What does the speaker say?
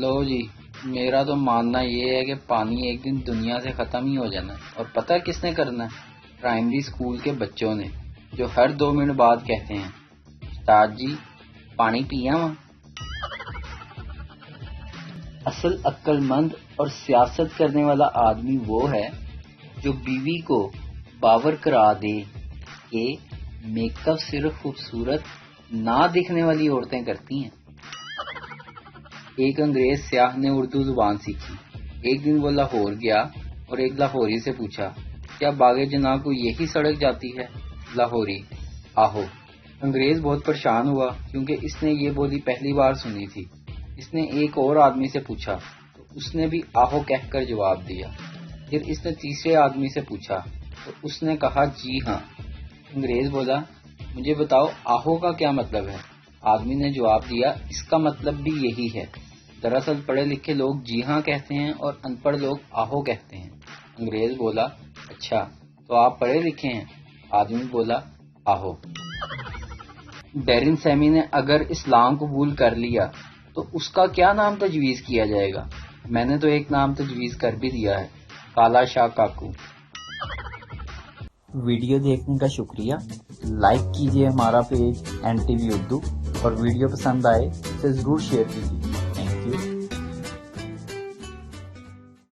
لو جی، میرا تو ماننا یہ ہے کہ پانی ایک دن دنیا سے ختم ہی ہو جانا ہے، اور پتہ کس نے کرنا ہے؟ پرائمری اسکول کے بچوں نے، جو ہر 2 منٹ بعد کہتے ہیں استاد جی پانی پیا ہوا۔ اصل عقل مند اور سیاست کرنے والا آدمی وہ ہے جو بیوی کو باور کرا دے کہ میک اپ صرف خوبصورت نہ دکھنے والی عورتیں کرتی ہیں۔ ایک انگریز سیاح نے اردو زبان سیکھی۔ ایک دن وہ لاہور گیا اور ایک لاہوری سے پوچھا، کیا باغ جناح کو یہی سڑک جاتی ہے؟ لاہوری: آہو۔ انگریز بہت پریشان ہوا کیونکہ اس نے یہ بولی پہلی بار سنی تھی۔ اس نے ایک اور آدمی سے پوچھا تو اس نے بھی آہو کہہ کر جواب دیا۔ پھر اس نے تیسرے آدمی سے پوچھا تو اس نے کہا جی ہاں۔ انگریز بولا، مجھے بتاؤ آہو کا کیا مطلب ہے؟ آدمی نے جواب دیا، اس کا مطلب بھی یہی ہے۔ دراصل پڑھے لکھے لوگ جی ہاں کہتے ہیں اور ان پڑھ لوگ آہو کہتے ہیں۔ انگریز بولا، اچھا تو آپ پڑھے لکھے ہیں؟ آدمی بولا، آہو۔ ڈیرن سیمی نے اگر اسلام قبول کر لیا تو اس کا کیا نام تجویز کیا جائے گا؟ میں نے تو ایک نام تجویز کر بھی دیا ہے، کالا شاہ کاکو۔ ویڈیو دیکھنے کا شکریہ۔ لائک کیجیے ہمارا پیج NTV اردو، اور ویڈیو پسند آئے تو ضرور شیئر کیجیے۔